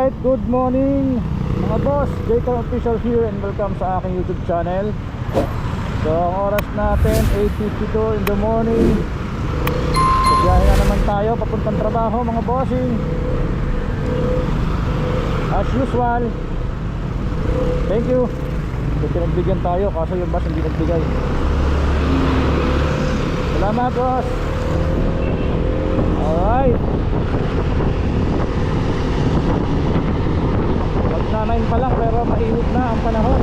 Alright, good morning mga boss, Jaycar Official here and welcome sa aking YouTube channel. So ang oras natin 8:52 in the morning. So biyahe na naman tayo papuntang trabaho mga bossing. As usual. Thank you. So pinagbigyan tayo kaso yung bus hindi nagbigay. Salamat boss. Alright, mag-9 pa lang pero mainit na ang panahon.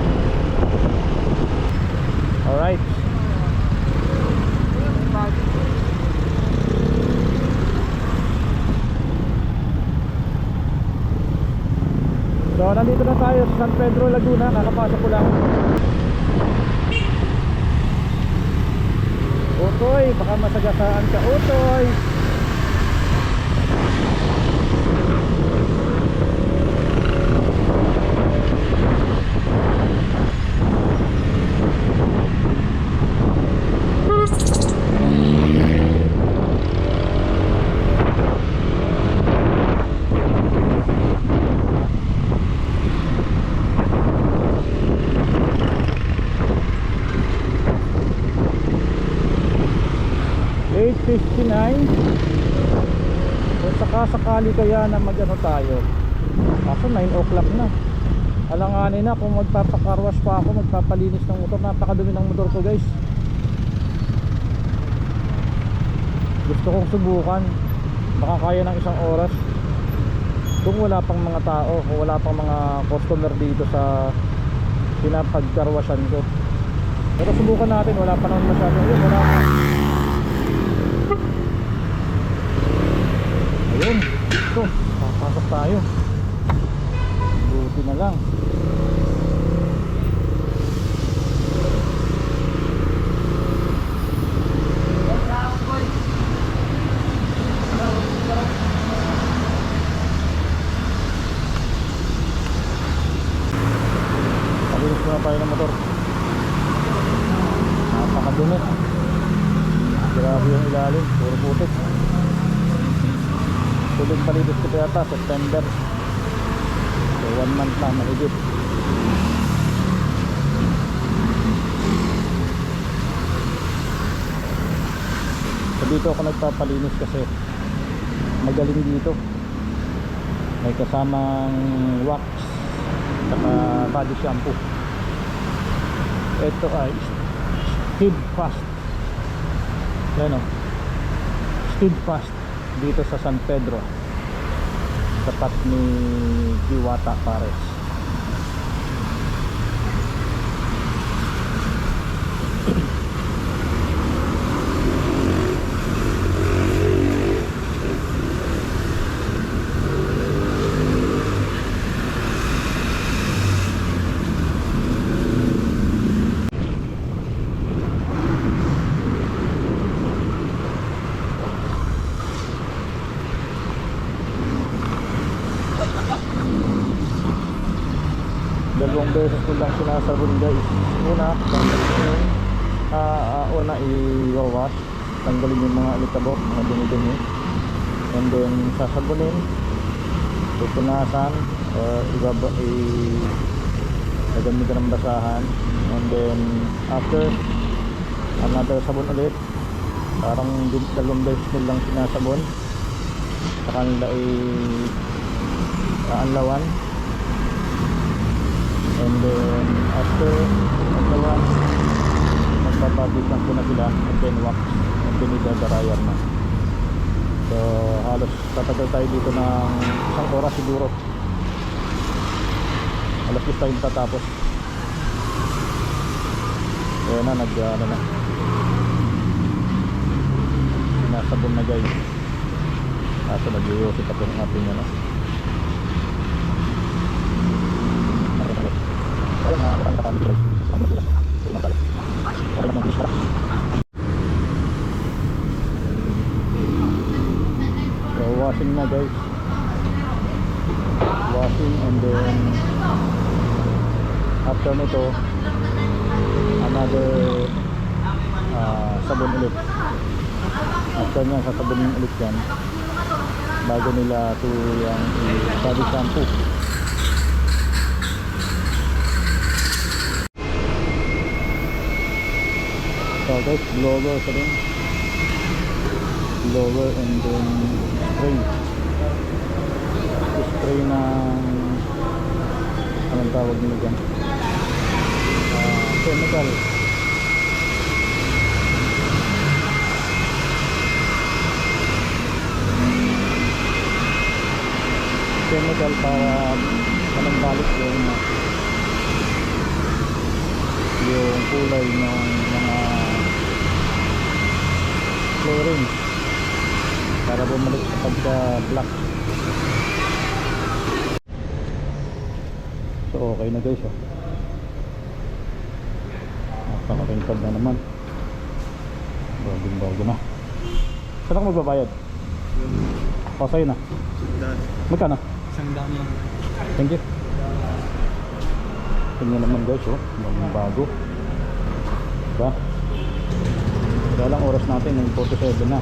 Alright. So nandito na tayo sa San Pedro, Laguna. Kakapasok ko lang. Utoy, baka masagasaan ka Utoy. Kung sakasakali kaya na mag-ano tayo, kaso 9 o'clock na. Alanganin na kung magpapakarwas pa ako, magpapalinis ng motor. Napakadumi ng motor ko guys. Gusto kong subukan, baka kaya ng isang oras kung wala pang mga tao, kung wala pang mga customer dito sa pinapagkarwasan ko. Pero subukan natin, wala pa naman masyado. Wala. Ayun, ito, papasok tayo. Buti na lang. Palinis muna tayo ng motor. Napakadumi. Grabe yung ilalim, puro putik. Tuloy palinis ko yata September. So 1 month na mahigit. So dito ako nagpapalinis kasi magaling dito. May kasamang wax saka body shampoo. Ito ay Steadfast. Yan o, Steadfast dito sa San Pedro, tapat ni Diwata Pares. Dalawang beses ko lang sinasabon guys. Una i-wash, tanggalin yung mga alitabok, mga dumi-dumi, and then sasabunin, pupunasan, gagamitan ng basahan, and then after another sabon ulit. Parang dalawang beses ko lang sinasabon sa kanila aanlawan. And then after naglawan, magpapabisan ko na sila and then wax and then idadarayan na. So halos tatagal tayo dito ng isang oras siguro. Alas 10 tayo tatapos. Ayan na, sinasabon na guys. Kaso nag-iosip ako ng ating ano. So washing na guys, washing, and then after nito another sabon ulit. After nyan sasabonin ulit yan bago nila ito yung body shampoo. So guys, blower pa rin. Blower and then spray. Spray ng anong tawag nila dyan? Chemical. Chemical para manambalik yung kulay ng mga flooring para bumalik sa pagka black. So okay na guys, oh. Napaka-tingkad na naman. Bago na. Saan ako magbabayad? O sa'yo na. Magkano? $100 lang. Thank you. Tingnan naman guys, oh. Bago. Diba? Kaya lang oras natin yung 47 na.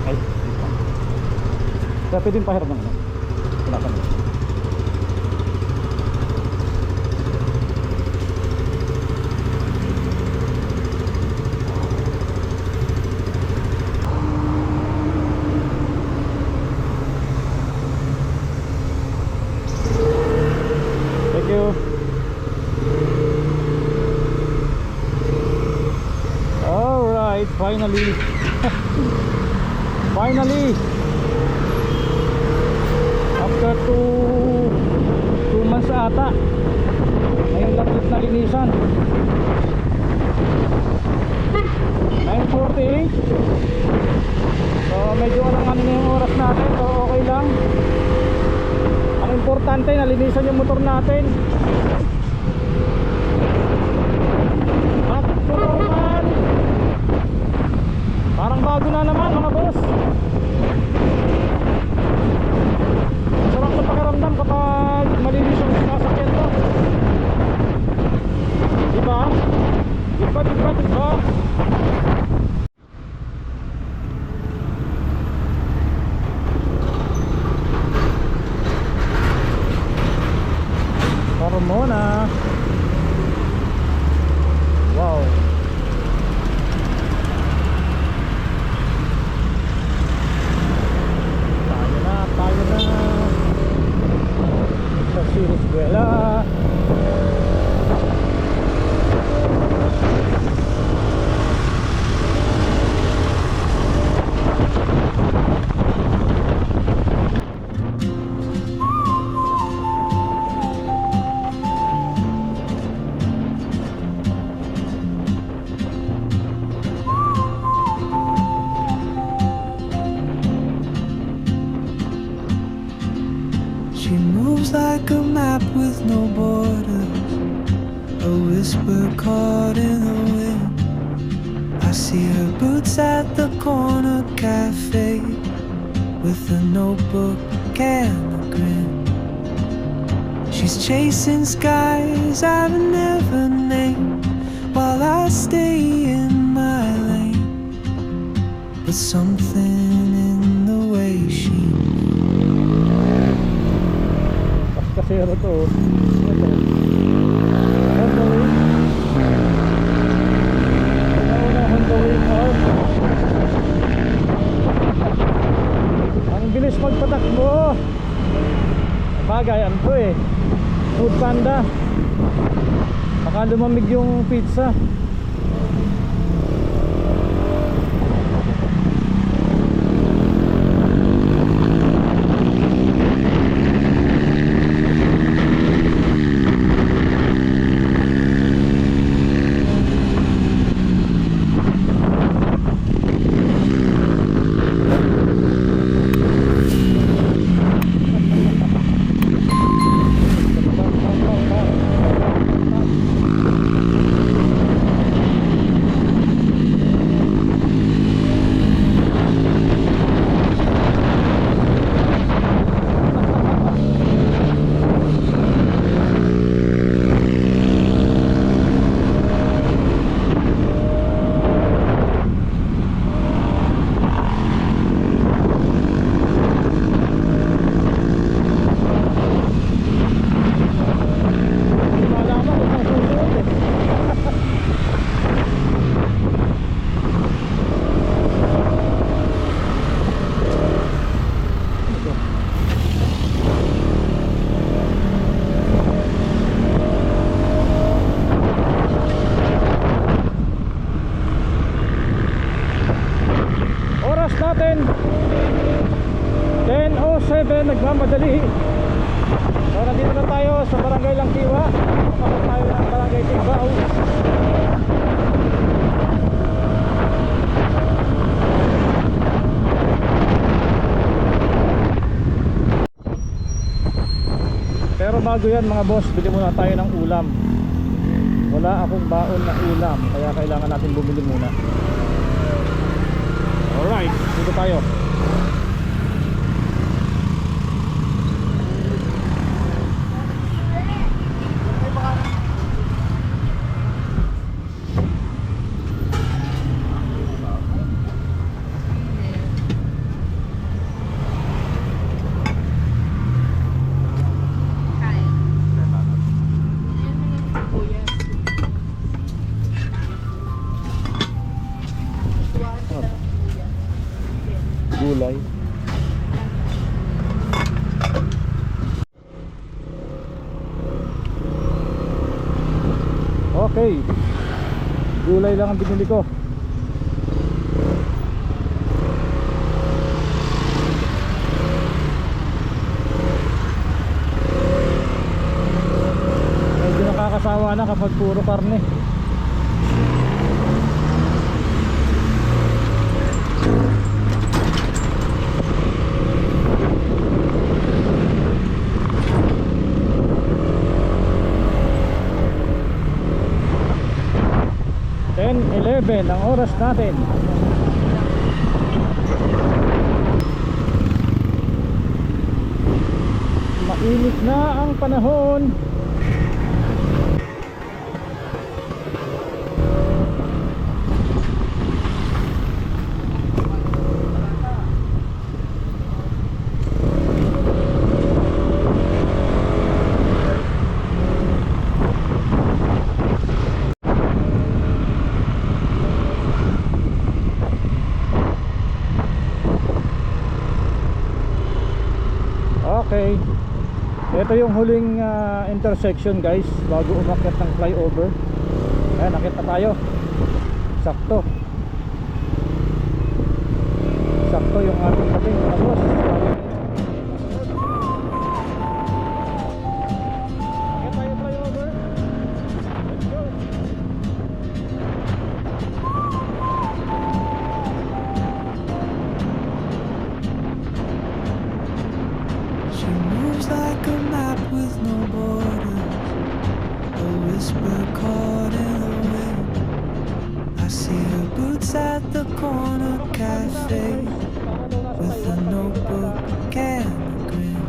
Ay. Kaya pwede yung pahirap ng ano. Pinasan mo. Thank you. Alright, finally. Finally. After 2 months ata. Ngayon lang na linisan. 9:48. So medyo alangan na yung oras natin. So okay lang. Ang importante, nalinisan yung motor natin. At surukan. Parang bago na naman mga boss. Sarap sa pakiramdam kapag malinis yung sasakyan to. Diba? Diba? Mona. Wow. Tayo na sa Sirisguela. She moves like a map with no borders, a whisper caught in the wind. I see her boots at the corner cafe with a notebook and a grin. She's chasing skies I've never named while I stay in my lane. But something in the way she Kasero to. Ito. Honda Wing. Honda Wing out. Ang bilis magpatakbo. Bagay ano to eh. Food Panda. Baka lumamig yung pizza. natin 10:07, nagmamadali. So nandito na tayo sa Barangay Langkiwa. Papasok tayo ng Barangay Tigbao. Pero bago yan mga boss, bili muna tayo ng ulam. Wala akong baon na ulam, kaya kailangan natin bumili muna. Alright, dito tayo. Gulay. Okay. Gulay lang ang binili ko. Medyo nakakasawa na kapag puro karne. Ang oras natin. Mainit na ang panahon. Okay, ito yung huling intersection guys bago umakyat ng flyover. Ayan, nakita tayo. Sakto sakto yung ating pating mga boss. Nakita tayo flyover. Let's go. She moves like a map with no borders, a whisper caught in the wind. I see her boots at the corner cafe with a notebook and a grin.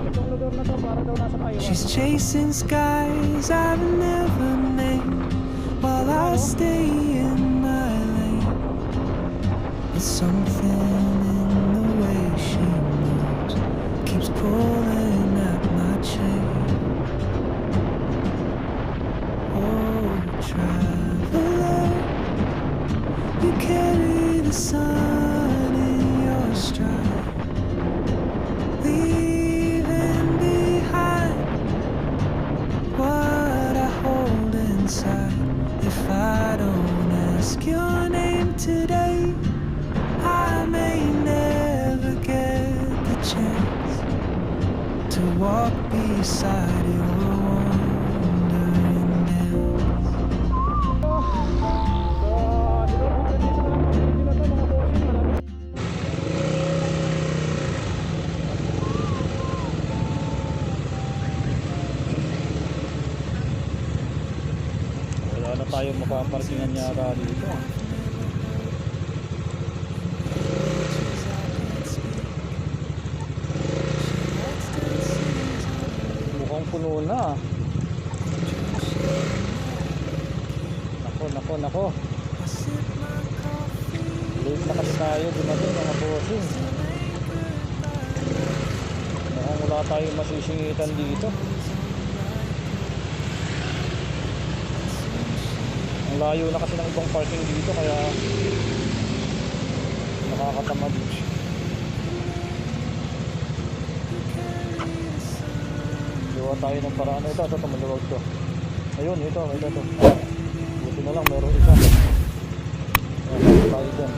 She's chasing skies I've never named while I stay in my lane. There's something in the way she moves, keeps pulling at my chain. Oh, traveler, you carry the sun in your stride, leaving behind what I hold inside. If I don't ask your name today, I may never get the chance to walk beside your wandering dance. Wala na tayong makaparkingan yata dito. Mukhang puno na. Nako. Late na kasi tayo dumating mga bossing. Mukhang wala tayong masisingitan dito. Ang layo na kasi ng ibang parking dito kaya nakakatamad. Gawa tayo ng paraan. Ito maluwag to. Ayun, ito to. Buti na lang meron isa. Ayan, tayo dyan.